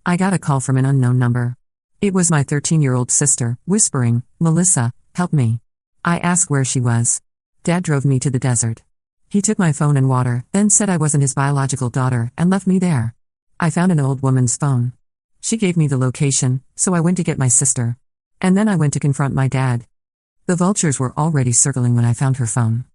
I got a call from an unknown number. It was my 13-year-old sister, whispering, "Melissa, help me." I asked where she was. Dad drove me to the desert. He took my phone and water, then said I wasn't his biological daughter, and left me there. I found an old woman's phone. She gave me the location, so I went to get my sister. And then I went to confront my dad. The vultures were already circling when I found her phone.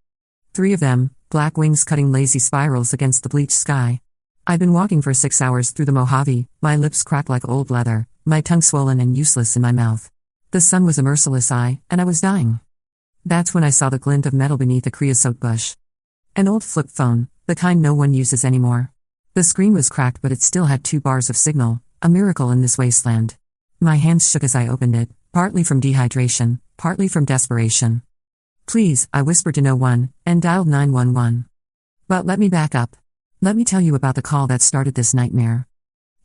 3 of them, black wings cutting lazy spirals against the bleached sky. I'd been walking for 6 hours through the Mojave, my lips cracked like old leather, my tongue swollen and useless in my mouth. The sun was a merciless eye, and I was dying. That's when I saw the glint of metal beneath a creosote bush. An old flip phone, the kind no one uses anymore. The screen was cracked, but it still had 2 bars of signal, a miracle in this wasteland. My hands shook as I opened it, partly from dehydration, partly from desperation. "Please," I whispered to no one, and dialed 911. But let me back up. Let me tell you about the call that started this nightmare.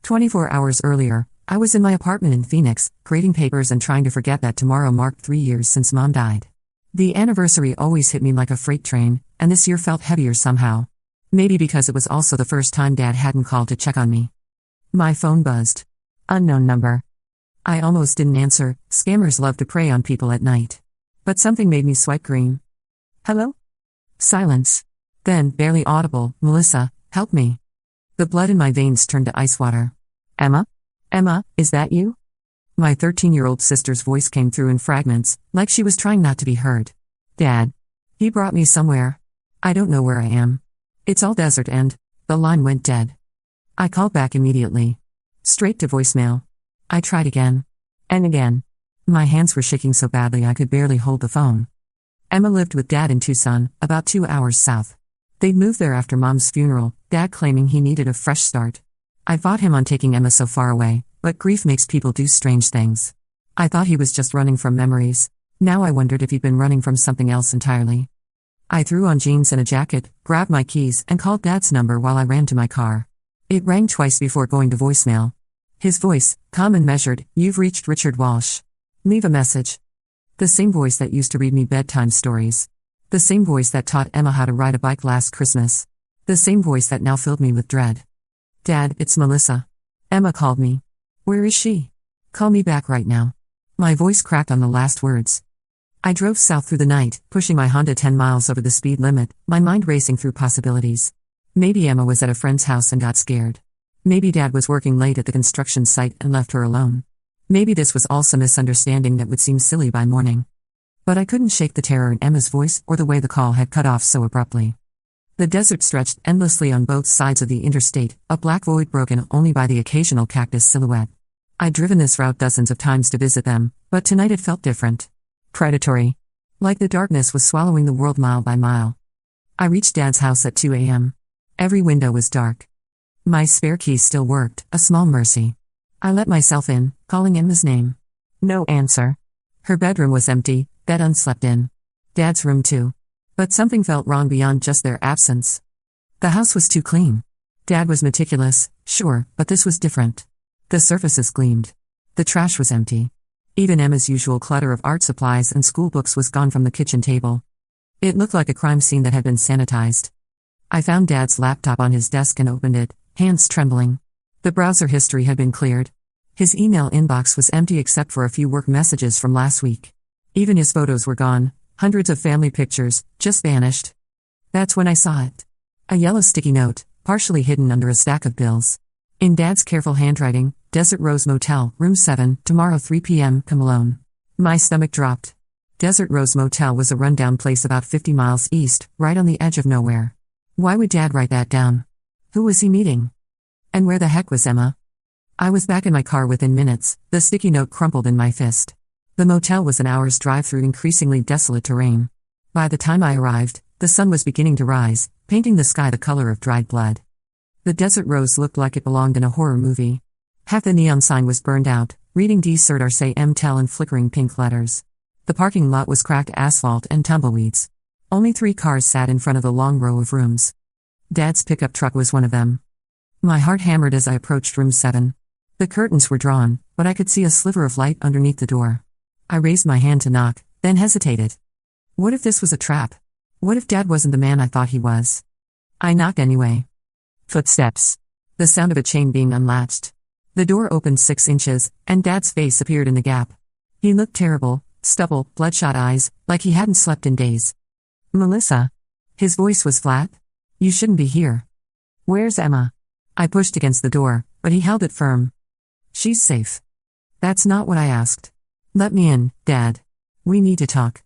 24 hours earlier, I was in my apartment in Phoenix, grading papers and trying to forget that tomorrow marked 3 years since Mom died. The anniversary always hit me like a freight train, and this year felt heavier somehow. Maybe because it was also the first time Dad hadn't called to check on me. My phone buzzed. Unknown number. I almost didn't answer. Scammers love to prey on people at night. But something made me swipe green. "Hello?" Silence. Then, barely audible, "Melissa, help me." The blood in my veins turned to ice water. "Emma? Emma, is that you?" My 13-year-old sister's voice came through in fragments, like she was trying not to be heard. "Dad. He brought me somewhere. I don't know where I am. It's all desert and..." The line went dead. I called back immediately. Straight to voicemail. I tried again. And again. My hands were shaking so badly I could barely hold the phone. Emma lived with Dad in Tucson, about 2 hours south. They'd moved there after Mom's funeral, Dad claiming he needed a fresh start. I fought him on taking Emma so far away, but grief makes people do strange things. I thought he was just running from memories. Now I wondered if he'd been running from something else entirely. I threw on jeans and a jacket, grabbed my keys, and called Dad's number while I ran to my car. It rang twice before going to voicemail. His voice, calm and measured, "You've reached Richard Walsh. Leave a message." The same voice that used to read me bedtime stories. The same voice that taught Emma how to ride a bike last Christmas. The same voice that now filled me with dread. "Dad, it's Melissa. Emma called me. Where is she? Call me back right now." My voice cracked on the last words. I drove south through the night, pushing my Honda 10 miles over the speed limit, my mind racing through possibilities. Maybe Emma was at a friend's house and got scared. Maybe Dad was working late at the construction site and left her alone. Maybe this was all some misunderstanding that would seem silly by morning. But I couldn't shake the terror in Emma's voice or the way the call had cut off so abruptly. The desert stretched endlessly on both sides of the interstate, a black void broken only by the occasional cactus silhouette. I'd driven this route dozens of times to visit them, but tonight it felt different. Predatory. Like the darkness was swallowing the world mile by mile. I reached Dad's house at 2 a.m. Every window was dark. My spare key still worked, a small mercy. I let myself in, calling Emma's name. No answer. Her bedroom was empty, bed unslept in. Dad's room too. But something felt wrong beyond just their absence. The house was too clean. Dad was meticulous, sure, but this was different. The surfaces gleamed. The trash was empty. Even Emma's usual clutter of art supplies and school books was gone from the kitchen table. It looked like a crime scene that had been sanitized. I found Dad's laptop on his desk and opened it, hands trembling. The browser history had been cleared. His email inbox was empty except for a few work messages from last week. Even his photos were gone, hundreds of family pictures, just vanished. That's when I saw it. A yellow sticky note, partially hidden under a stack of bills. In Dad's careful handwriting, Desert Rose Motel, Room 7, tomorrow 3 p.m., come alone. My stomach dropped. Desert Rose Motel was a rundown place about 50 miles east, right on the edge of nowhere. Why would Dad write that down? Who was he meeting? And where the heck was Emma? I was back in my car within minutes, the sticky note crumpled in my fist. The motel was an hour's drive through increasingly desolate terrain. By the time I arrived, the sun was beginning to rise, painting the sky the color of dried blood. The Desert Rose looked like it belonged in a horror movie. Half the neon sign was burned out, reading Desert Arce MTEL in flickering pink letters. The parking lot was cracked asphalt and tumbleweeds. Only 3 cars sat in front of the long row of rooms. Dad's pickup truck was one of them. My heart hammered as I approached room 7. The curtains were drawn, but I could see a sliver of light underneath the door. I raised my hand to knock, then hesitated. What if this was a trap? What if Dad wasn't the man I thought he was? I knocked anyway. Footsteps. The sound of a chain being unlatched. The door opened 6 inches, and Dad's face appeared in the gap. He looked terrible, stubble, bloodshot eyes, like he hadn't slept in days. Melissa. His voice was flat. You shouldn't be here. Where's Emma? I pushed against the door, but he held it firm. She's safe. That's not what I asked. Let me in, Dad. We need to talk.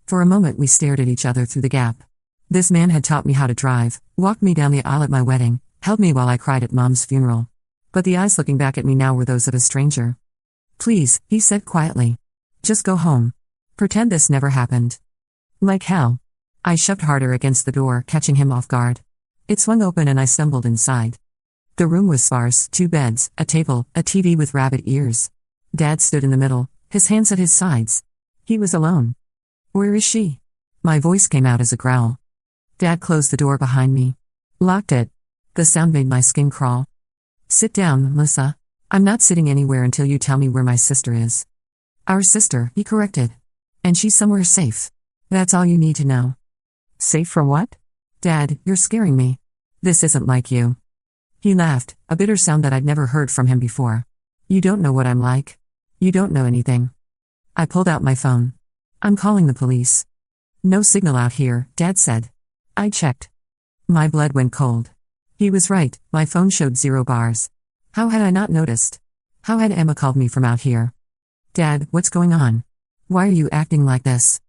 For a moment we stared at each other through the gap. This man had taught me how to drive, walked me down the aisle at my wedding, held me while I cried at Mom's funeral. But the eyes looking back at me now were those of a stranger. Please, he said quietly. Just go home. Pretend this never happened. Like hell. I shoved harder against the door, catching him off guard. It swung open and I stumbled inside. The room was sparse, 2 beds, a table, a TV with rabbit ears. Dad stood in the middle, his hands at his sides. He was alone. Where is she? My voice came out as a growl. Dad closed the door behind me. Locked it. The sound made my skin crawl. Sit down, Melissa. I'm not sitting anywhere until you tell me where my sister is. Our sister, he corrected. And she's somewhere safe. That's all you need to know. Safe from what? Dad, you're scaring me. This isn't like you. He laughed, a bitter sound that I'd never heard from him before. You don't know what I'm like. You don't know anything. I pulled out my phone. I'm calling the police. No signal out here, Dad said. I checked. My blood went cold. He was right, my phone showed 0 bars. How had I not noticed? How had Emma called me from out here? Dad, what's going on? Why are you acting like this?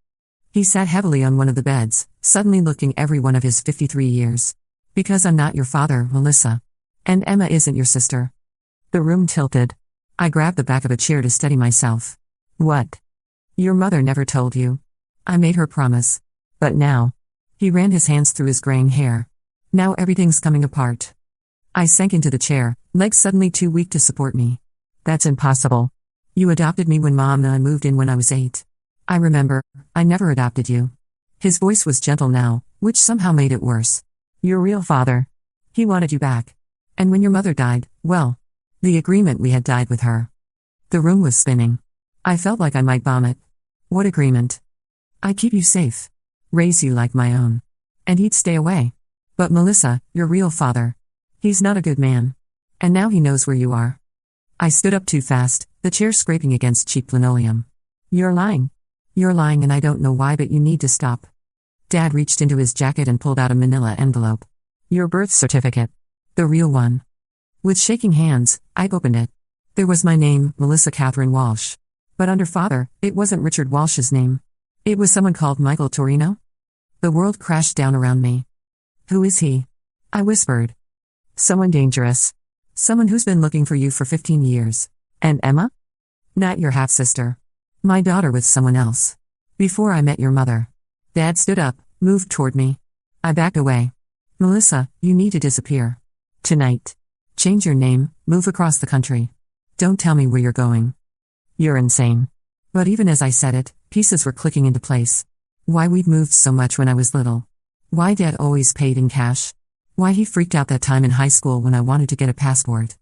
He sat heavily on one of the beds, suddenly looking every one of his 53 years. Because I'm not your father, Melissa. And Emma isn't your sister. The room tilted. I grabbed the back of a chair to steady myself. What? Your mother never told you. I made her promise. But now. He ran his hands through his graying hair. Now everything's coming apart. I sank into the chair, legs suddenly too weak to support me. That's impossible. You adopted me when Mom and I moved in when I was 8. I remember, I never adopted you. His voice was gentle now, which somehow made it worse. Your real father. He wanted you back. And when your mother died, well, the agreement we had died with her. The room was spinning. I felt like I might vomit. What agreement? I keep you safe. Raise you like my own. And he'd stay away. But Melissa, your real father. He's not a good man. And now he knows where you are. I stood up too fast, the chair scraping against cheap linoleum. You're lying. You're lying and I don't know why, but you need to stop. Dad reached into his jacket and pulled out a manila envelope. Your birth certificate. The real one. With shaking hands, I opened it. There was my name, Melissa Catherine Walsh. But under father, it wasn't Richard Walsh's name. It was someone called Michael Torino. The world crashed down around me. Who is he? I whispered. Someone dangerous. Someone who's been looking for you for 15 years. And Emma? Not your half-sister. My daughter with someone else. Before I met your mother. Dad stood up, moved toward me. I backed away. Melissa, you need to disappear. Tonight. Change your name, move across the country. Don't tell me where you're going. You're insane. But even as I said it, pieces were clicking into place. Why we'd moved so much when I was little. Why Dad always paid in cash. Why he freaked out that time in high school when I wanted to get a passport.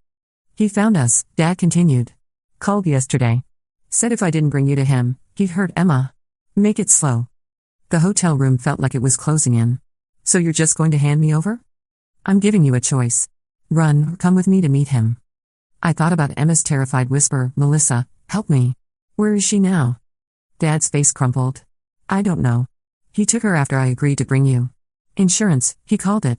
He found us, Dad continued. Called yesterday. Said if I didn't bring you to him, he'd hurt Emma. Make it slow. The hotel room felt like it was closing in. So you're just going to hand me over? I'm giving you a choice. Run or come with me to meet him. I thought about Emma's terrified whisper, Melissa, help me. Where is she now? Dad's face crumpled. I don't know. He took her after I agreed to bring you. Insurance, he called it.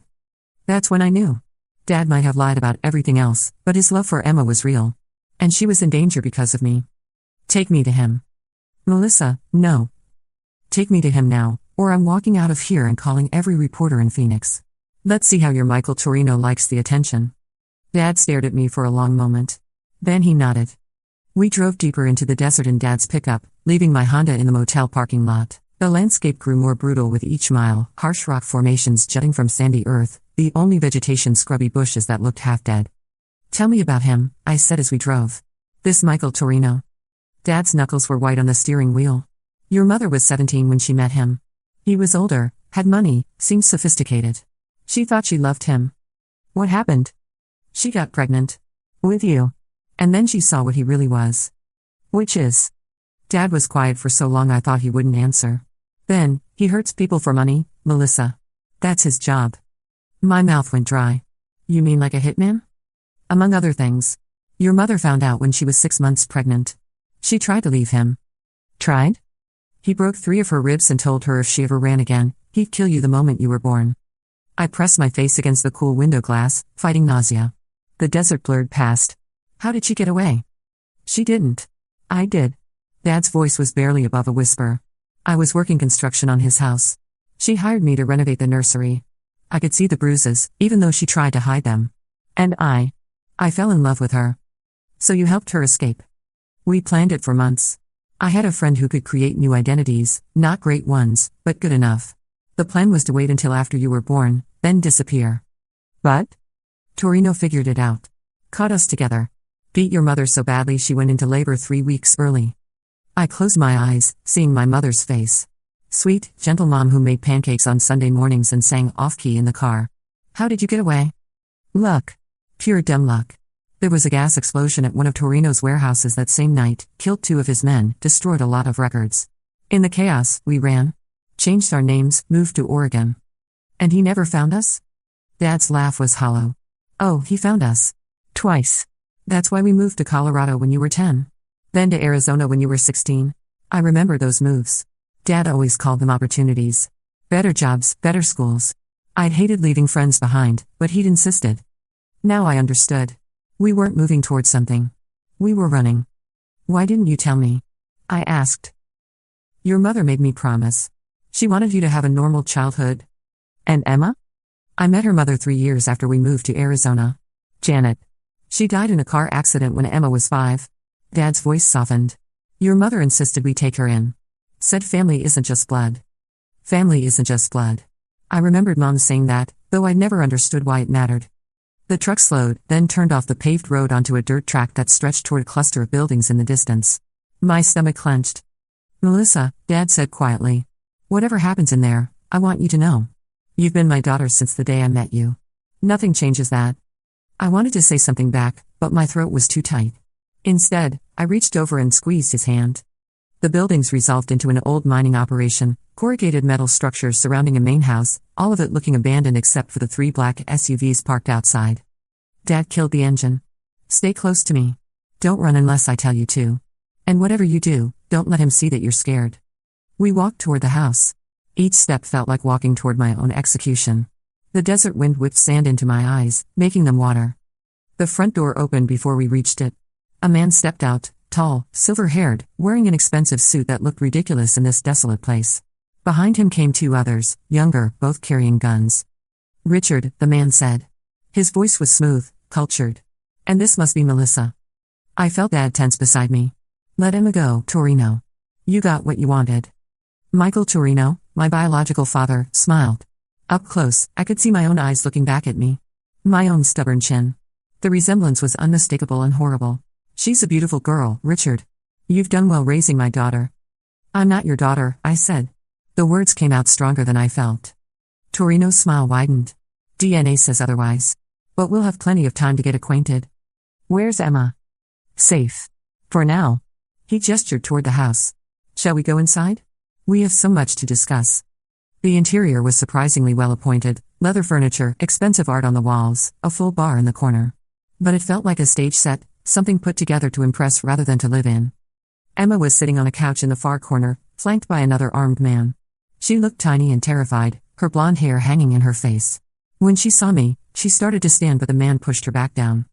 That's when I knew. Dad might have lied about everything else, but his love for Emma was real. And she was in danger because of me. Take me to him. Melissa, no. Take me to him now, or I'm walking out of here and calling every reporter in Phoenix. Let's see how your Michael Torino likes the attention. Dad stared at me for a long moment. Then he nodded. We drove deeper into the desert in Dad's pickup, leaving my Honda in the motel parking lot. The landscape grew more brutal with each mile, harsh rock formations jutting from sandy earth, the only vegetation scrubby bushes that looked half dead. Tell me about him, I said as we drove. This Michael Torino. Dad's knuckles were white on the steering wheel. Your mother was 17 when she met him. He was older, had money, seemed sophisticated. She thought she loved him. What happened? She got pregnant. With you. And then she saw what he really was. Which is? Dad was quiet for so long I thought he wouldn't answer. Then, he hurts people for money, Melissa. That's his job. My mouth went dry. You mean like a hitman? Among other things. Your mother found out when she was 6 months pregnant. She tried to leave him. Tried? He broke 3 of her ribs and told her if she ever ran again, he'd kill you the moment you were born. I pressed my face against the cool window glass, fighting nausea. The desert blurred past. How did she get away? She didn't. I did. Dad's voice was barely above a whisper. I was working construction on his house. She hired me to renovate the nursery. I could see the bruises, even though she tried to hide them. And I fell in love with her. So you helped her escape. We planned it for months. I had a friend who could create new identities, not great ones, but good enough. The plan was to wait until after you were born, then disappear. But? Torino figured it out. Caught us together. Beat your mother so badly she went into labor 3 weeks early. I closed my eyes, seeing my mother's face. Sweet, gentle mom who made pancakes on Sunday mornings and sang off-key in the car. How did you get away? Luck. Pure dumb luck. There was a gas explosion at one of Torino's warehouses that same night, killed 2 of his men, destroyed a lot of records. In the chaos, we ran. Changed our names, moved to Oregon. And he never found us? Dad's laugh was hollow. Oh, he found us. Twice. That's why we moved to Colorado when you were 10. Then to Arizona when you were 16. I remember those moves. Dad always called them opportunities. Better jobs, better schools. I'd hated leaving friends behind, but he'd insisted. Now I understood. We weren't moving towards something. We were running. Why didn't you tell me? I asked. Your mother made me promise. She wanted you to have a normal childhood. And Emma? I met her mother 3 years after we moved to Arizona. Janet. She died in a car accident when Emma was 5. Dad's voice softened. Your mother insisted we take her in. Said family isn't just blood. Family isn't just blood. I remembered Mom saying that, though I'd never understood why it mattered. The truck slowed, then turned off the paved road onto a dirt track that stretched toward a cluster of buildings in the distance. My stomach clenched. Melissa, Dad said quietly. Whatever happens in there, I want you to know. You've been my daughter since the day I met you. Nothing changes that. I wanted to say something back, but my throat was too tight. Instead, I reached over and squeezed his hand. The buildings resolved into an old mining operation, corrugated metal structures surrounding a main house, all of it looking abandoned except for the 3 black SUVs parked outside. Dad killed the engine. Stay close to me. Don't run unless I tell you to. And whatever you do, don't let him see that you're scared. We walked toward the house. Each step felt like walking toward my own execution. The desert wind whipped sand into my eyes, making them water. The front door opened before we reached it. A man stepped out, tall, silver-haired, wearing an expensive suit that looked ridiculous in this desolate place. Behind him came 2 others, younger, both carrying guns. Richard, the man said. His voice was smooth, cultured. And this must be Melissa. I felt Dad tense beside me. Let Emma go, Torino. You got what you wanted. Michael Torino, my biological father, smiled. Up close, I could see my own eyes looking back at me. My own stubborn chin. The resemblance was unmistakable and horrible. She's a beautiful girl, Richard. You've done well raising my daughter. I'm not your daughter, I said. The words came out stronger than I felt. Torino's smile widened. DNA says otherwise. But we'll have plenty of time to get acquainted. Where's Emma? Safe. For now. He gestured toward the house. Shall we go inside? We have so much to discuss. The interior was surprisingly well appointed, leather furniture, expensive art on the walls, a full bar in the corner. But it felt like a stage set, something put together to impress rather than to live in. Emma was sitting on a couch in the far corner, flanked by another armed man. She looked tiny and terrified, her blonde hair hanging in her face. When she saw me, she started to stand but the man pushed her back down.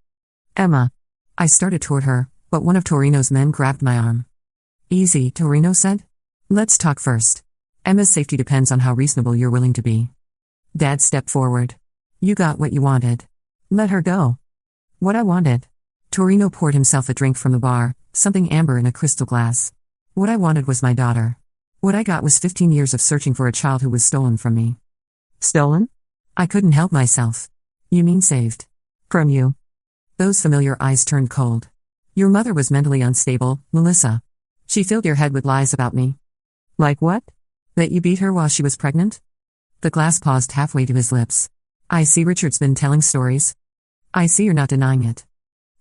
Emma. I started toward her, but one of Torino's men grabbed my arm. Easy, Torino said. Let's talk first. Emma's safety depends on how reasonable you're willing to be. Dad stepped forward. You got what you wanted. Let her go. What I wanted. Torino poured himself a drink from the bar, something amber in a crystal glass. What I wanted was my daughter. What I got was 15 years of searching for a child who was stolen from me. Stolen? I couldn't help myself. You mean saved? From you. Those familiar eyes turned cold. Your mother was mentally unstable, Melissa. She filled your head with lies about me. Like what? That you beat her while she was pregnant? The glass paused halfway to his lips. I see Richard's been telling stories. I see you're not denying it.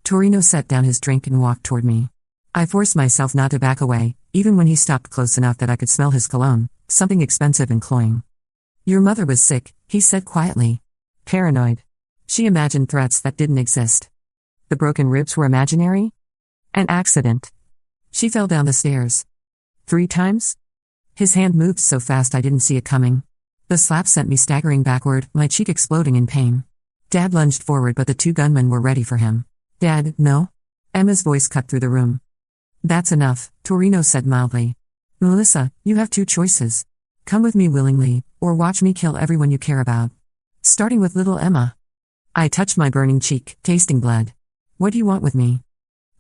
Torino set down his drink and walked toward me. I forced myself not to back away, even when he stopped close enough that I could smell his cologne, something expensive and cloying. Your mother was sick, he said quietly. Paranoid. She imagined threats that didn't exist. The broken ribs were imaginary? An accident. She fell down the stairs. 3 times? His hand moved so fast I didn't see it coming. The slap sent me staggering backward, my cheek exploding in pain. Dad lunged forward, but the 2 gunmen were ready for him. Dad, no? Emma's voice cut through the room. That's enough, Torino said mildly. Melissa, you have 2 choices. Come with me willingly, or watch me kill everyone you care about. Starting with little Emma. I touched my burning cheek, tasting blood. What do you want with me?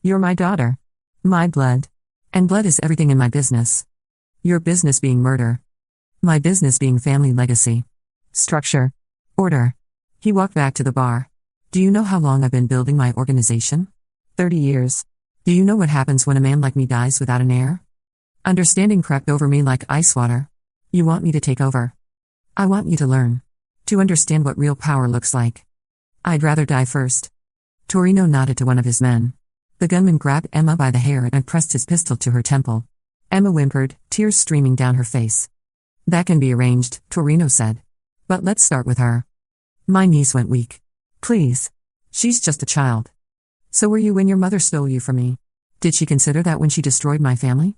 You're my daughter. My blood. And blood is everything in my business. Your business being murder. My business being family legacy. Structure. Order. He walked back to the bar. Do you know how long I've been building my organization? 30 years. Do you know what happens when a man like me dies without an heir? Understanding crept over me like ice water. You want me to take over. I want you to learn. To understand what real power looks like. I'd rather die first. Torino nodded to one of his men. The gunman grabbed Emma by the hair and pressed his pistol to her temple. Emma whimpered, tears streaming down her face. That can be arranged, Torino said. But let's start with her. My knees went weak. Please. She's just a child. So were you when your mother stole you from me? Did she consider that when she destroyed my family?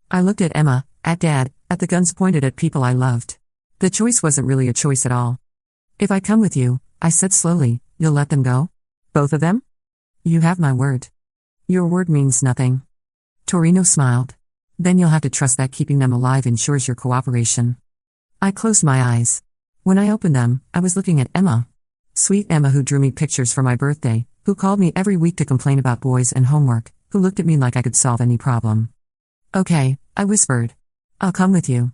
I looked at Emma, at Dad, at the guns pointed at people I loved. The choice wasn't really a choice at all. If I come with you, I said slowly, you'll let them go? Both of them? You have my word. Your word means nothing. Torino smiled. Then you'll have to trust that keeping them alive ensures your cooperation. I closed my eyes. When I opened them, I was looking at Emma. Sweet Emma, who drew me pictures for my birthday, who called me every week to complain about boys and homework, who looked at me like I could solve any problem. Okay, I whispered. I'll come with you.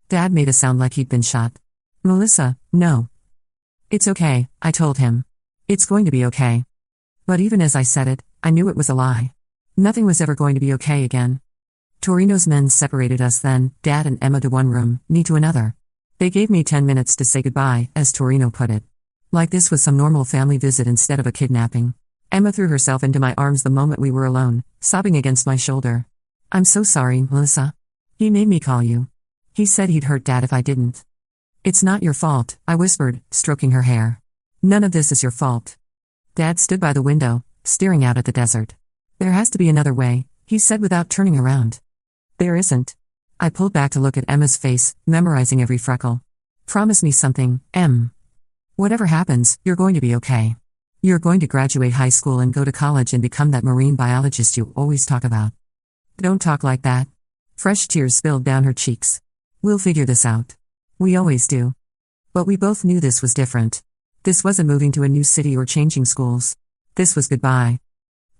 Dad made a sound like he'd been shot. Melissa, no. It's okay, I told him. It's going to be okay. But even as I said it, I knew it was a lie. Nothing was ever going to be okay again. Torino's men separated us then, Dad and Emma to one room, me to another. They gave me 10 minutes to say goodbye, as Torino put it. Like this was some normal family visit instead of a kidnapping. Emma threw herself into my arms the moment we were alone, sobbing against my shoulder. I'm so sorry, Melissa. He made me call you. He said he'd hurt Dad if I didn't. It's not your fault, I whispered, stroking her hair. None of this is your fault. Dad stood by the window, staring out at the desert. There has to be another way, he said without turning around. There isn't. I pulled back to look at Emma's face, memorizing every freckle. Promise me something, Em. Whatever happens, you're going to be okay. You're going to graduate high school and go to college and become that marine biologist you always talk about. Don't talk like that. Fresh tears spilled down her cheeks. We'll figure this out. We always do. But we both knew this was different. This wasn't moving to a new city or changing schools. This was goodbye.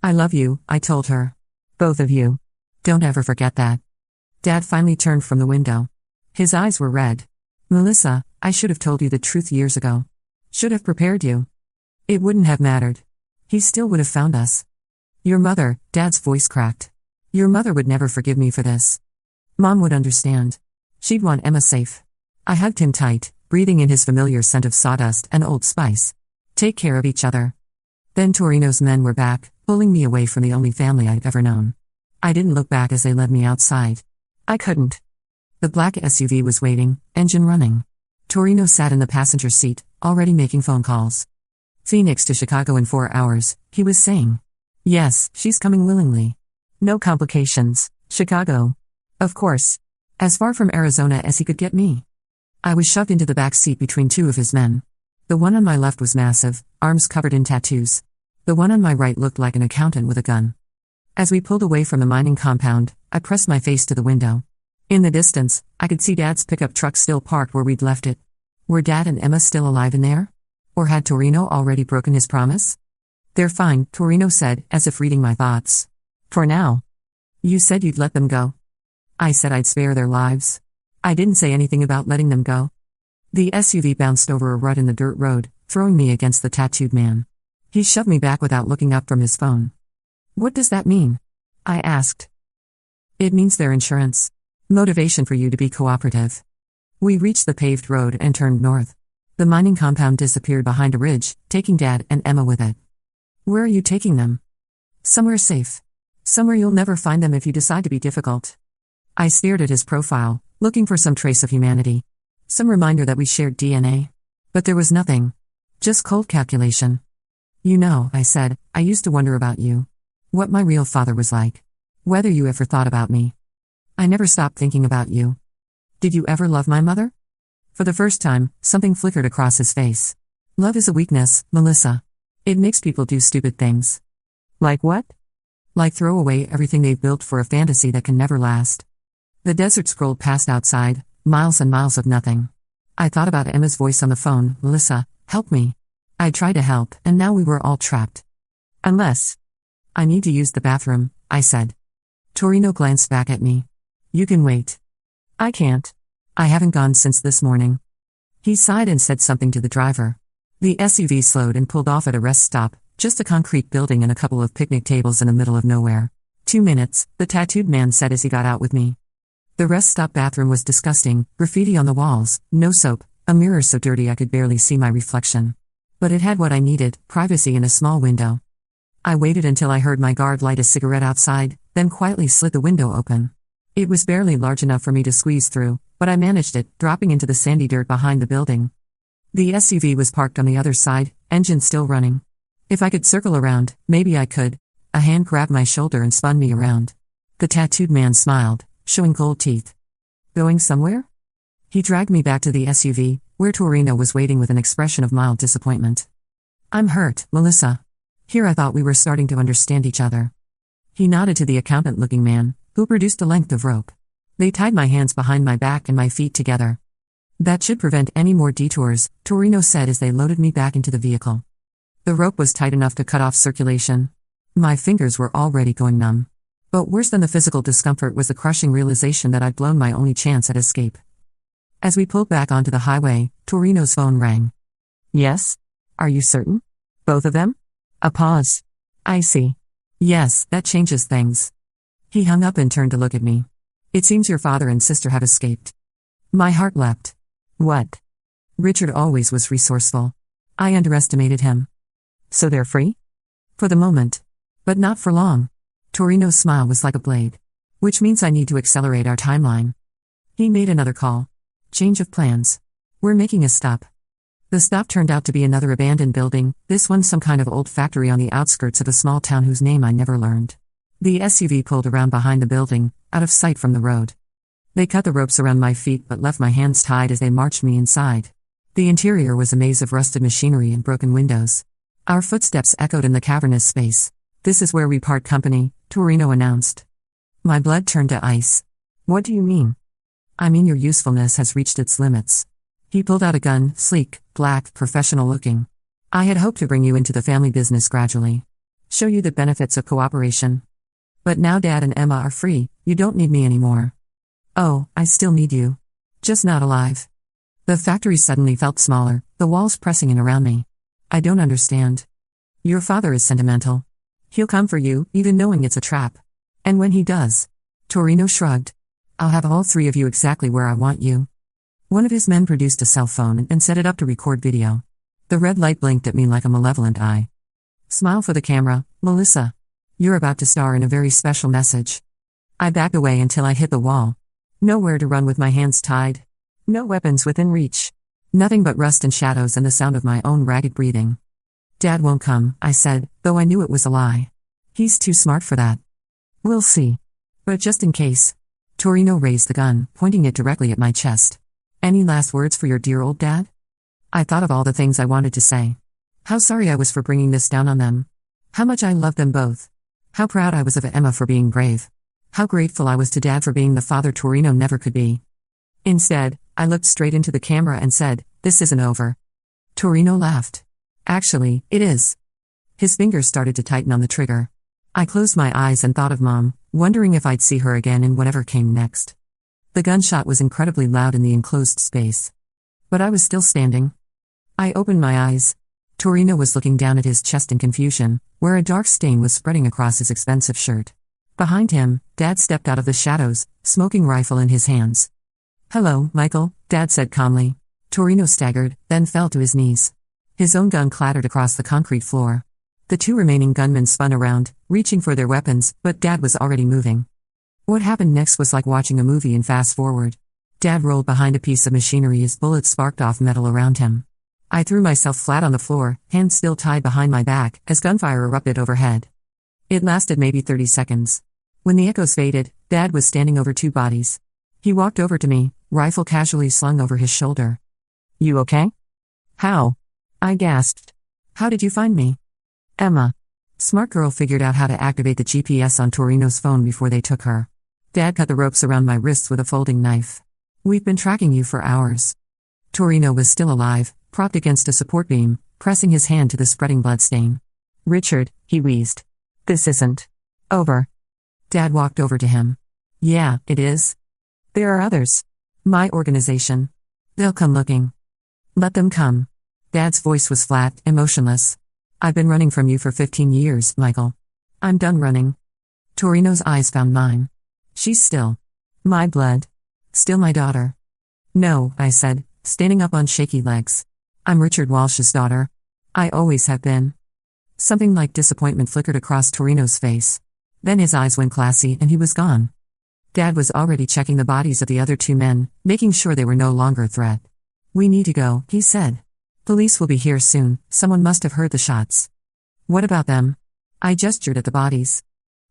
I love you, I told her. Both of you. Don't ever forget that. Dad finally turned from the window. His eyes were red. Melissa, I should have told you the truth years ago. Should have prepared you. It wouldn't have mattered. He still would have found us. Your mother, Dad's voice cracked. Your mother would never forgive me for this. Mom would understand. She'd want Emma safe. I hugged him tight, breathing in his familiar scent of sawdust and Old Spice. Take care of each other. Then Torino's men were back, pulling me away from the only family I'd ever known. I didn't look back as they led me outside. I couldn't. The black SUV was waiting, engine running. Torino sat in the passenger seat, already making phone calls. Phoenix to Chicago in 4 hours, he was saying. Yes, she's coming willingly. No complications. Chicago. Of course. As far from Arizona as he could get me. I was shoved into the back seat between 2 of his men. The one on my left was massive, arms covered in tattoos. The one on my right looked like an accountant with a gun. As we pulled away from the mining compound, I pressed my face to the window. In the distance, I could see Dad's pickup truck still parked where we'd left it. Were Dad and Emma still alive in there? Or had Torino already broken his promise? They're fine, Torino said, as if reading my thoughts. For now. You said you'd let them go. I said I'd spare their lives. I didn't say anything about letting them go. The SUV bounced over a rut in the dirt road, throwing me against the tattooed man. He shoved me back without looking up from his phone. What does that mean? I asked. It means their insurance. Motivation for you to be cooperative. We reached the paved road and turned north. The mining compound disappeared behind a ridge, taking Dad and Emma with it. Where are you taking them? Somewhere safe. Somewhere you'll never find them if you decide to be difficult. I stared at his profile, looking for some trace of humanity. Some reminder that we shared DNA. But there was nothing. Just cold calculation. You know, I said, I used to wonder about you. What my real father was like. Whether you ever thought about me. I never stopped thinking about you. Did you ever love my mother? For the first time, something flickered across his face. Love is a weakness, Melissa. It makes people do stupid things. Like what? Like throw away everything they've built for a fantasy that can never last. The desert scrolled past outside, miles and miles of nothing. I thought about Emma's voice on the phone, Melissa, help me. I tried to help, and now we were all trapped. Unless. I need to use the bathroom, I said. Torino glanced back at me. You can wait. I can't. I haven't gone since this morning. He sighed and said something to the driver. The SUV slowed and pulled off at a rest stop, just a concrete building and a couple of picnic tables in the middle of nowhere. 2 minutes, the tattooed man said as he got out with me. The rest stop bathroom was disgusting, graffiti on the walls, no soap, a mirror so dirty I could barely see my reflection. But it had what I needed, privacy and a small window. I waited until I heard my guard light a cigarette outside, then quietly slid the window open. It was barely large enough for me to squeeze through, but I managed it, dropping into the sandy dirt behind the building. The SUV was parked on the other side, engine still running. If I could circle around, maybe I could. A hand grabbed my shoulder and spun me around. The tattooed man smiled, showing gold teeth. Going somewhere? He dragged me back to the SUV, where Torino was waiting with an expression of mild disappointment. I'm hurt, Melissa. Here I thought we were starting to understand each other. He nodded to the accountant-looking man, who produced a length of rope. They tied my hands behind my back and my feet together. That should prevent any more detours, Torino said as they loaded me back into the vehicle. The rope was tight enough to cut off circulation. My fingers were already going numb. But worse than the physical discomfort was the crushing realization that I'd blown my only chance at escape. As we pulled back onto the highway, Torino's phone rang. Yes? Are you certain? Both of them? A pause. I see. Yes, that changes things. He hung up and turned to look at me. It seems your father and sister have escaped. My heart leapt. What? Richard always was resourceful. I underestimated him. So they're free? For the moment. But not for long. Torino's smile was like a blade. Which means I need to accelerate our timeline. He made another call. Change of plans. We're making a stop. The stop turned out to be another abandoned building, this one some kind of old factory on the outskirts of a small town whose name I never learned. The SUV pulled around behind the building, out of sight from the road. They cut the ropes around my feet but left my hands tied as they marched me inside. The interior was a maze of rusted machinery and broken windows. Our footsteps echoed in the cavernous space. This is where we part company, Torino announced. My blood turned to ice. What do you mean? I mean your usefulness has reached its limits. He pulled out a gun, sleek, black, professional looking. I had hoped to bring you into the family business gradually. Show you the benefits of cooperation. But now Dad and Emma are free, you don't need me anymore. Oh, I still need you. Just not alive. The factory suddenly felt smaller, the walls pressing in around me. I don't understand. Your father is sentimental. He'll come for you, even knowing it's a trap. And when he does, Torino shrugged. I'll have all three of you exactly where I want you. One of his men produced a cell phone and set it up to record video. The red light blinked at me like a malevolent eye. Smile for the camera, Melissa. You're about to star in a very special message. I backed away until I hit the wall. Nowhere to run with my hands tied. No weapons within reach. Nothing but rust and shadows and the sound of my own ragged breathing. Dad won't come, I said, though I knew it was a lie. He's too smart for that. We'll see. But just in case. Torino raised the gun, pointing it directly at my chest. Any last words for your dear old dad? I thought of all the things I wanted to say. How sorry I was for bringing this down on them. How much I loved them both. How proud I was of Emma for being brave. How grateful I was to Dad for being the father Torino never could be. Instead, I looked straight into the camera and said, this isn't over. Torino laughed. Actually, it is. His fingers started to tighten on the trigger. I closed my eyes and thought of Mom, wondering if I'd see her again in whatever came next. The gunshot was incredibly loud in the enclosed space. But I was still standing. I opened my eyes. Torino was looking down at his chest in confusion, where a dark stain was spreading across his expensive shirt. Behind him, Dad stepped out of the shadows, smoking rifle in his hands. Hello, Michael, Dad said calmly. Torino staggered, then fell to his knees. His own gun clattered across the concrete floor. The two remaining gunmen spun around, reaching for their weapons, but Dad was already moving. What happened next was like watching a movie in fast forward. Dad rolled behind a piece of machinery as bullets sparked off metal around him. I threw myself flat on the floor, hands still tied behind my back, as gunfire erupted overhead. It lasted maybe 30 seconds. When the echoes faded, Dad was standing over two bodies. He walked over to me, rifle casually slung over his shoulder. "You okay?" "How?" I gasped. "How did you find me?" "Emma." Smart girl figured out how to activate the GPS on Torino's phone before they took her. Dad cut the ropes around my wrists with a folding knife. "We've been tracking you for hours." Torino was still alive, propped against a support beam, pressing his hand to the spreading bloodstain. "Richard," he wheezed. "This isn't over." Dad walked over to him. "Yeah, it is. There are others. My organization. They'll come looking. Let them come." Dad's voice was flat, emotionless. "I've been running from you for 15 years, Michael. I'm done running." Torino's eyes found mine. "She's still my blood. Still my daughter." "No," I said, standing up on shaky legs. "I'm Richard Walsh's daughter. I always have been." Something like disappointment flickered across Torino's face. Then his eyes went glassy and he was gone. Dad was already checking the bodies of the other two men, making sure they were no longer a threat. "We need to go," he said. "Police will be here soon, someone must have heard the shots." "What about them?" I gestured at the bodies.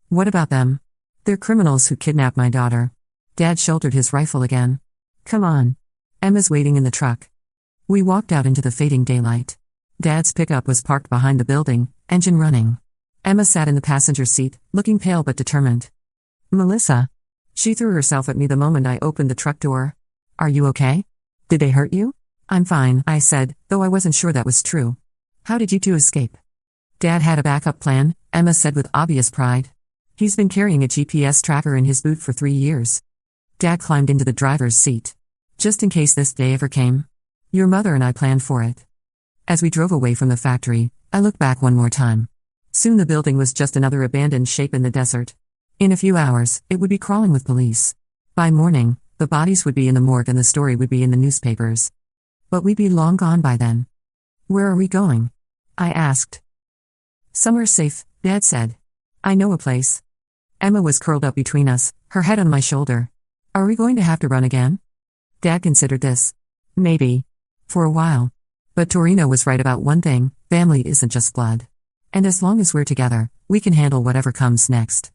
"What about them?" "They're criminals who kidnapped my daughter." Dad shouldered his rifle again. "Come on. Emma's waiting in the truck." We walked out into the fading daylight. Dad's pickup was parked behind the building, engine running. Emma sat in the passenger seat, looking pale but determined. "Melissa." She threw herself at me the moment I opened the truck door. "Are you okay? Did they hurt you?" "I'm fine," I said, though I wasn't sure that was true. "How did you two escape?" "Dad had a backup plan," Emma said with obvious pride. "He's been carrying a GPS tracker in his boot for 3 years." Dad climbed into the driver's seat. "Just in case this day ever came. Your mother and I planned for it." As we drove away from the factory, I looked back one more time. Soon the building was just another abandoned shape in the desert. In a few hours, it would be crawling with police. By morning, the bodies would be in the morgue and the story would be in the newspapers. But we'd be long gone by then. "Where are we going?" I asked. "Somewhere safe," Dad said. "I know a place." Emma was curled up between us, her head on my shoulder. "Are we going to have to run again?" Dad considered this. "Maybe. For a while. But Torino was right about one thing: family isn't just blood. And as long as we're together, we can handle whatever comes next."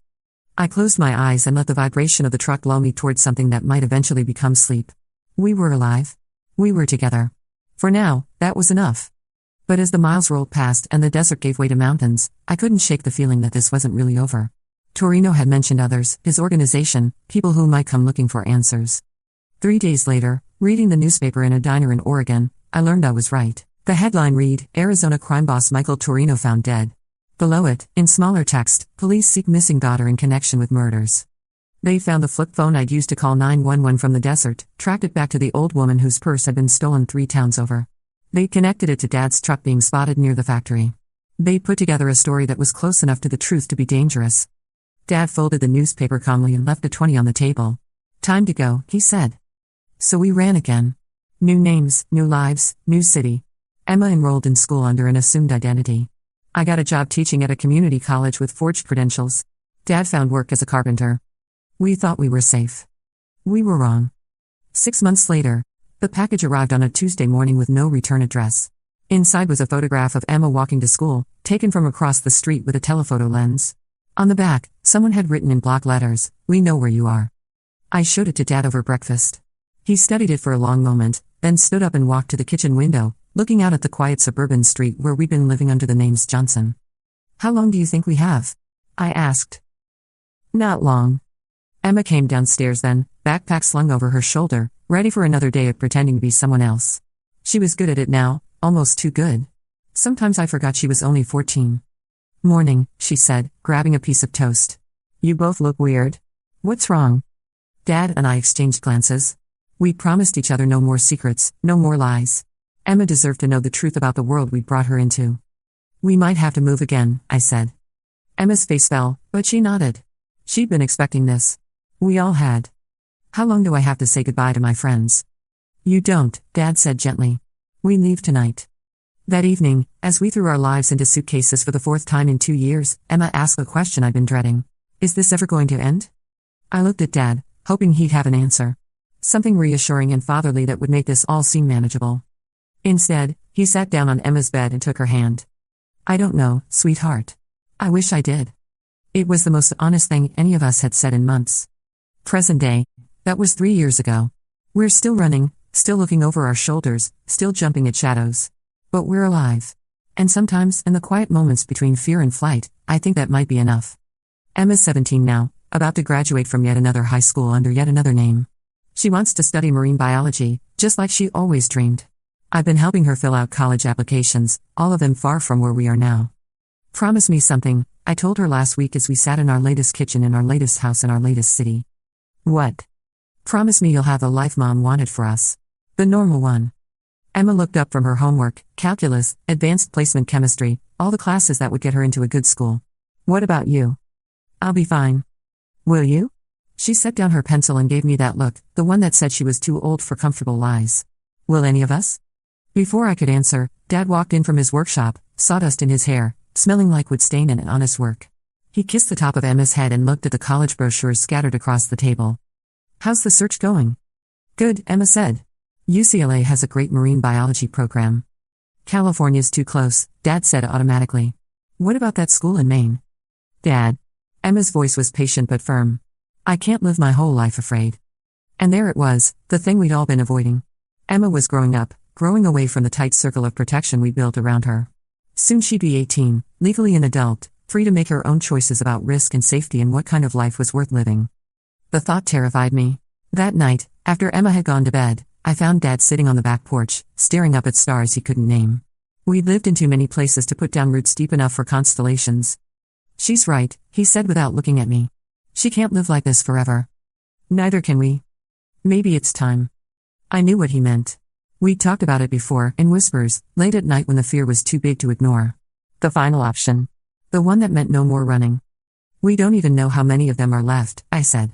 I closed my eyes and let the vibration of the truck lull me towards something that might eventually become sleep. We were alive. We were together. For now, that was enough. But as the miles rolled past and the desert gave way to mountains, I couldn't shake the feeling that this wasn't really over. Torino had mentioned others, his organization, people who might come looking for answers. 3 days later, reading the newspaper in a diner in Oregon, I learned I was right. The headline read, "Arizona crime boss Michael Torino found dead." Below it, in smaller text, "Police seek missing daughter in connection with murders." They found the flip phone I'd used to call 911 from the desert, tracked it back to the old woman whose purse had been stolen 3 towns over. They connected it to Dad's truck being spotted near the factory. They put together a story that was close enough to the truth to be dangerous. Dad folded the newspaper calmly and left a 20 on the table. "Time to go," he said. So we ran again. New names, new lives, new city. Emma enrolled in school under an assumed identity. I got a job teaching at a community college with forged credentials. Dad found work as a carpenter. We thought we were safe. We were wrong. 6 months later, the package arrived on a Tuesday morning with no return address. Inside was a photograph of Emma walking to school, taken from across the street with a telephoto lens. On the back, someone had written in block letters, "We know where you are." I showed it to Dad over breakfast. He studied it for a long moment, then stood up and walked to the kitchen window, looking out at the quiet suburban street where we'd been living under the names Johnson. "How long do you think we have?" I asked. "Not long." Emma came downstairs then, backpack slung over her shoulder, ready for another day of pretending to be someone else. She was good at it now, almost too good. Sometimes I forgot she was only 14. "Morning," she said, grabbing a piece of toast. "You both look weird. What's wrong?" Dad and I exchanged glances. We promised each other no more secrets, no more lies. Emma deserved to know the truth about the world we'd brought her into. "We might have to move again," I said. Emma's face fell, but she nodded. She'd been expecting this. We all had. "How long do I have to say goodbye to my friends?" "You don't," Dad said gently. "We leave tonight." That evening, as we threw our lives into suitcases for the 4th time in 2 years, Emma asked a question I'd been dreading. "Is this ever going to end?" I looked at Dad, hoping he'd have an answer. Something reassuring and fatherly that would make this all seem manageable. Instead, he sat down on Emma's bed and took her hand. I don't know, sweetheart. I wish I did. It was the most honest thing any of us had said in months. Present day. That was 3 years ago. We're still running, still looking over our shoulders, still jumping at shadows. But we're alive. And sometimes, in the quiet moments between fear and flight, I think that might be enough. Emma's 17 now, about to graduate from yet another high school under yet another name. She wants to study marine biology, just like she always dreamed. I've been helping her fill out college applications, all of them far from where we are now. Promise me something, I told her last week as we sat in our latest kitchen in our latest house in our latest city. What? Promise me you'll have the life Mom wanted for us. The normal one. Emma looked up from her homework, calculus, advanced placement chemistry, all the classes that would get her into a good school. What about you? I'll be fine. Will you? She set down her pencil and gave me that look, the one that said she was too old for comfortable lies. Will any of us? Before I could answer, Dad walked in from his workshop, sawdust in his hair, smelling like wood stain and honest work. He kissed the top of Emma's head and looked at the college brochures scattered across the table. How's the search going? Good, Emma said. UCLA has a great marine biology program. California's too close, Dad said automatically. What about that school in Maine? Dad. Emma's voice was patient but firm. I can't live my whole life afraid. And there it was, the thing we'd all been avoiding. Emma was growing up, growing away from the tight circle of protection we built around her. Soon she'd be 18, legally an adult, free to make her own choices about risk and safety and what kind of life was worth living. The thought terrified me. That night, after Emma had gone to bed, I found Dad sitting on the back porch, staring up at stars he couldn't name. We'd lived in too many places to put down roots deep enough for constellations. She's right, he said without looking at me. She can't live like this forever. Neither can we. Maybe it's time. I knew what he meant. We'd talked about it before, in whispers, late at night when the fear was too big to ignore. The final option. The one that meant no more running. We don't even know how many of them are left, I said.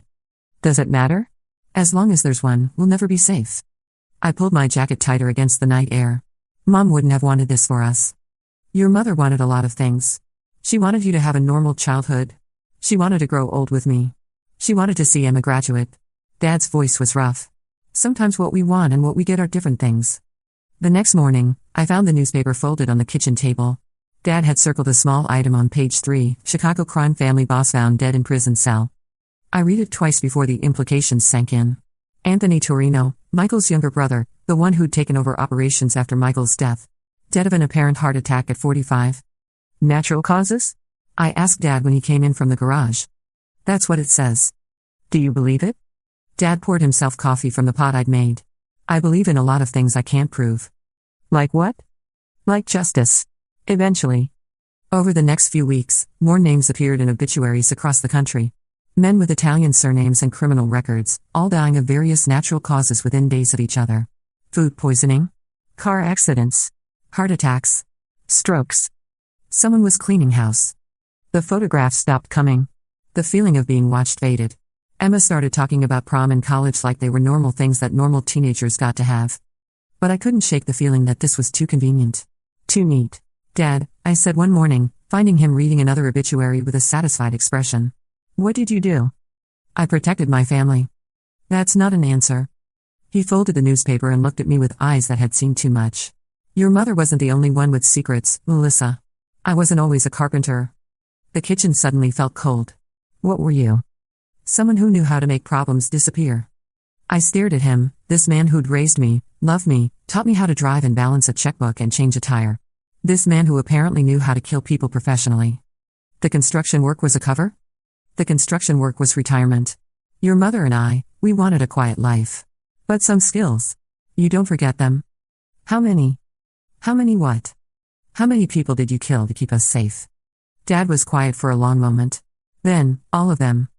Does it matter? As long as there's one, we'll never be safe. I pulled my jacket tighter against the night air. Mom wouldn't have wanted this for us. Your mother wanted a lot of things. She wanted you to have a normal childhood. She wanted to grow old with me. She wanted to see Emma graduate. Dad's voice was rough. Sometimes what we want and what we get are different things. The next morning, I found the newspaper folded on the kitchen table. Dad had circled a small item on page 3, Chicago crime family boss found dead in prison cell. I read it twice before the implications sank in. Anthony Torino, Michael's younger brother, the one who'd taken over operations after Michael's death. Dead of an apparent heart attack at 45. Natural causes? I asked Dad when he came in from the garage. That's what it says. Do you believe it? Dad poured himself coffee from the pot I'd made. I believe in a lot of things I can't prove. Like what? Like justice. Eventually. Over the next few weeks, more names appeared in obituaries across the country. Men with Italian surnames and criminal records, all dying of various natural causes within days of each other. Food poisoning. Car accidents. Heart attacks. Strokes. Someone was cleaning house. The photographs stopped coming. The feeling of being watched faded. Emma started talking about prom and college like they were normal things that normal teenagers got to have. But I couldn't shake the feeling that this was too convenient. Too neat. Dad, I said one morning, finding him reading another obituary with a satisfied expression. What did you do? I protected my family. That's not an answer. He folded the newspaper and looked at me with eyes that had seen too much. Your mother wasn't the only one with secrets, Melissa. I wasn't always a carpenter. The kitchen suddenly felt cold. What were you? Someone who knew how to make problems disappear. I stared at him, this man who'd raised me, loved me, taught me how to drive and balance a checkbook and change a tire. This man who apparently knew how to kill people professionally. The construction work was a cover? The construction work was retirement. Your mother and I, we wanted a quiet life. But some skills. You don't forget them. How many? How many what? How many people did you kill to keep us safe? Dad was quiet for a long moment. Then, all of them.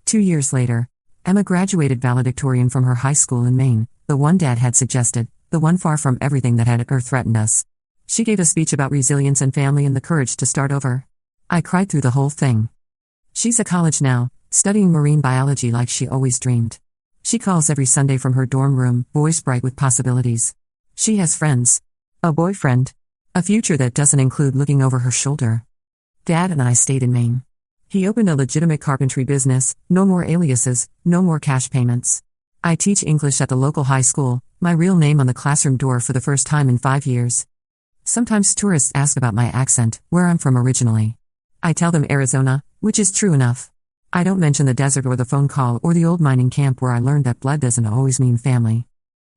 2 years later, Emma graduated valedictorian from her high school in Maine, the one Dad had suggested, the one far from everything that had threatened us. She gave a speech about resilience and family and the courage to start over. I cried through the whole thing. She's at college now, studying marine biology like she always dreamed. She calls every Sunday from her dorm room, voice bright with possibilities. She has friends. A boyfriend. A future that doesn't include looking over her shoulder. Dad and I stayed in Maine. He opened a legitimate carpentry business, no more aliases, no more cash payments. I teach English at the local high school, my real name on the classroom door for the first time in 5 years. Sometimes tourists ask about my accent, where I'm from originally. I tell them Arizona, which is true enough. I don't mention the desert or the phone call or the old mining camp where I learned that blood doesn't always mean family.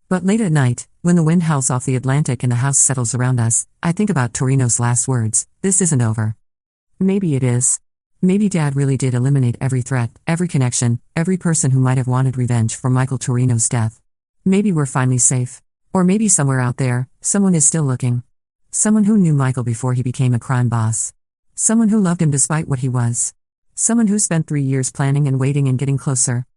But late at night, when the wind howls off the Atlantic and the house settles around us, I think about Torino's last words: this isn't over. Maybe it is. Maybe Dad really did eliminate every threat, every connection, every person who might have wanted revenge for Michael Torino's death. Maybe we're finally safe. Or maybe somewhere out there, someone is still looking. Someone who knew Michael before he became a crime boss. Someone who loved him despite what he was. Someone who spent 3 years planning and waiting and getting closer.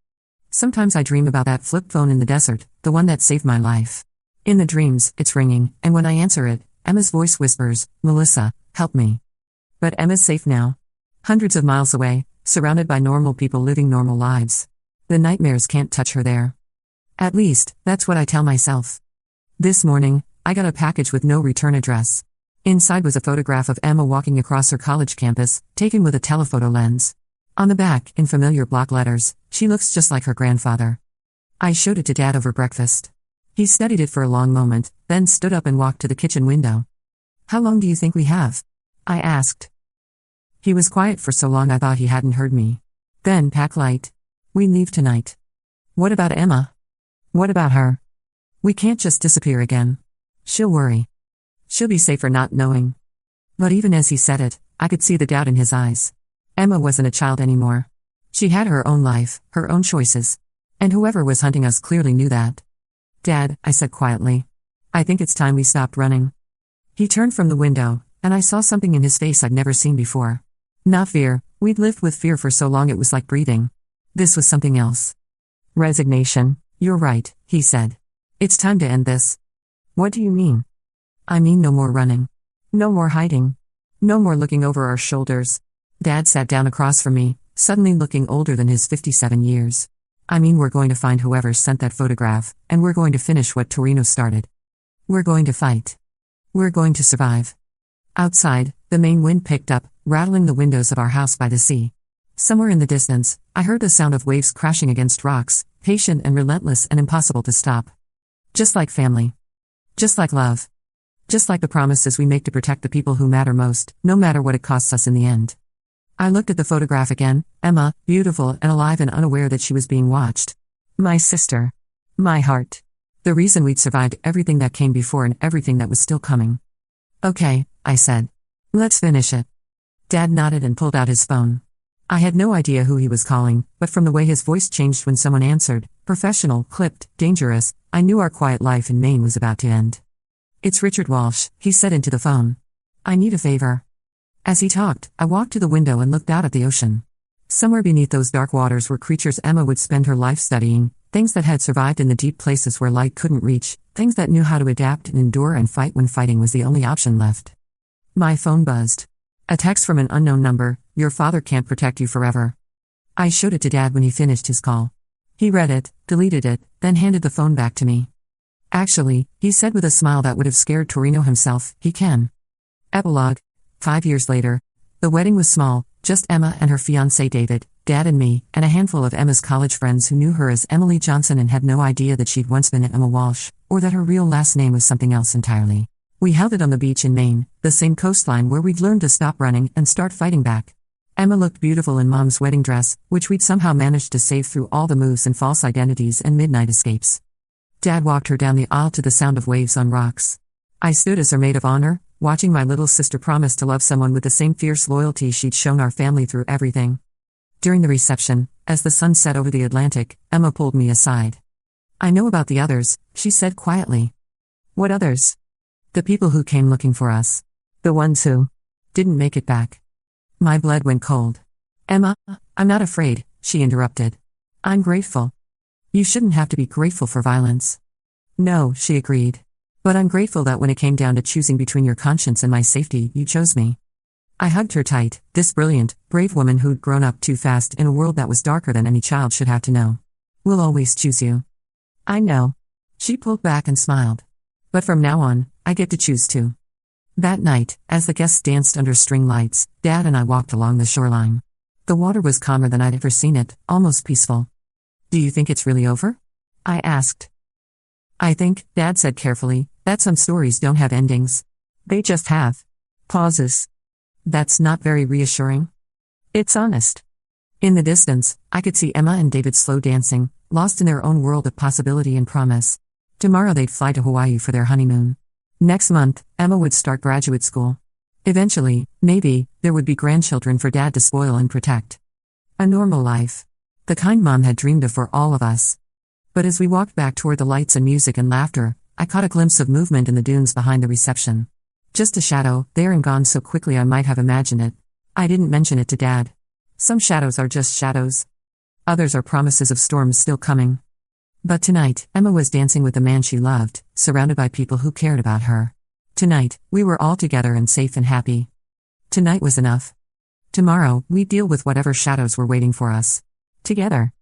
Sometimes I dream about that flip phone in the desert, the one that saved my life. In the dreams, it's ringing, and when I answer it, Emma's voice whispers, "Melissa, help me." But Emma's safe now. Hundreds of miles away, surrounded by normal people living normal lives. The nightmares can't touch her there. At least, that's what I tell myself. This morning, I got a package with no return address. Inside was a photograph of Emma walking across her college campus, taken with a telephoto lens. On the back, in familiar block letters, she looks just like her grandfather. I showed it to Dad over breakfast. He studied it for a long moment, then stood up and walked to the kitchen window. "How long do you think we have?" I asked. He was quiet for so long I thought he hadn't heard me. "Then pack light. We leave tonight." "What about Emma?" "What about her?" "We can't just disappear again. She'll worry. She'll be safer not knowing." But even as he said it, I could see the doubt in his eyes. Emma wasn't a child anymore. She had her own life, her own choices. And whoever was hunting us clearly knew that. "Dad," I said quietly, "I think it's time we stopped running." He turned from the window, and I saw something in his face I'd never seen before. Not fear, we'd lived with fear for so long it was like breathing. This was something else. Resignation. "You're right," he said. "It's time to end this." "What do you mean?" "I mean no more running. No more hiding. No more looking over our shoulders." Dad sat down across from me, suddenly looking older than his 57 years. "I mean we're going to find whoever sent that photograph, and we're going to finish what Torino started. We're going to fight. We're going to survive." Outside, the Maine wind picked up, rattling the windows of our house by the sea. Somewhere in the distance, I heard the sound of waves crashing against rocks, patient and relentless and impossible to stop. Just like family. Just like love. Just like the promises we make to protect the people who matter most, no matter what it costs us in the end. I looked at the photograph again, Emma, beautiful and alive and unaware that she was being watched. My sister. My heart. The reason we'd survived everything that came before and everything that was still coming. "Okay," I said. "Let's finish it." Dad nodded and pulled out his phone. I had no idea who he was calling, but from the way his voice changed when someone answered, professional, clipped, dangerous, I knew our quiet life in Maine was about to end. "It's Richard Walsh," he said into the phone. "I need a favor." As he talked, I walked to the window and looked out at the ocean. Somewhere beneath those dark waters were creatures Emma would spend her life studying, things that had survived in the deep places where light couldn't reach, things that knew how to adapt and endure and fight when fighting was the only option left. My phone buzzed. A text from an unknown number: "Your father can't protect you forever." I showed it to Dad when he finished his call. He read it, deleted it, then handed the phone back to me. "Actually," he said with a smile that would have scared Torino himself, "he can." Epilogue. 5 years later. The wedding was small, just Emma and her fiancé David, Dad and me, and a handful of Emma's college friends who knew her as Emily Johnson and had no idea that she'd once been Emma Walsh, or that her real last name was something else entirely. We held it on the beach in Maine, the same coastline where we'd learned to stop running and start fighting back. Emma looked beautiful in Mom's wedding dress, which we'd somehow managed to save through all the moves and false identities and midnight escapes. Dad walked her down the aisle to the sound of waves on rocks. I stood as her maid of honor, watching my little sister promise to love someone with the same fierce loyalty she'd shown our family through everything. During the reception, as the sun set over the Atlantic, Emma pulled me aside. "I know about the others," she said quietly. "What others?" "The people who came looking for us. The ones who didn't make it back." My blood went cold. "Emma, I'm not afraid," she interrupted. "I'm grateful." "You shouldn't have to be grateful for violence." "No," she agreed. "But I'm grateful that when it came down to choosing between your conscience and my safety, you chose me." I hugged her tight, this brilliant, brave woman who'd grown up too fast in a world that was darker than any child should have to know. "We'll always choose you." "I know." She pulled back and smiled. "But from now on, I get to choose too." That night, as the guests danced under string lights, Dad and I walked along the shoreline. The water was calmer than I'd ever seen it, almost peaceful. "Do you think it's really over?" I asked. I think, Dad said carefully, that some stories don't have endings. They just have pauses. That's not very reassuring. It's honest. In the distance, I could see Emma and David slow dancing, lost in their own world of possibility and promise. Tomorrow they'd fly to Hawaii for their honeymoon. Next month, Emma would start graduate school. Eventually, maybe, there would be grandchildren for Dad to spoil and protect. A normal life. The kind Mom had dreamed of for all of us. But as we walked back toward the lights and music and laughter, I caught a glimpse of movement in the dunes behind the reception. Just a shadow, there and gone so quickly I might have imagined it. I didn't mention it to Dad. Some shadows are just shadows. Others are promises of storms still coming. But tonight, Emma was dancing with the man she loved, surrounded by people who cared about her. Tonight, we were all together and safe and happy. Tonight was enough. Tomorrow, we'd deal with whatever shadows were waiting for us. Together.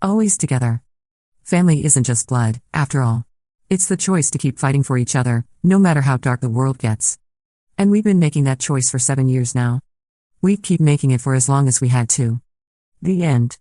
Always together. Family isn't just blood, after all. It's the choice to keep fighting for each other, no matter how dark the world gets. And we've been making that choice for 7 years now. We'd keep making it for as long as we had to. The end.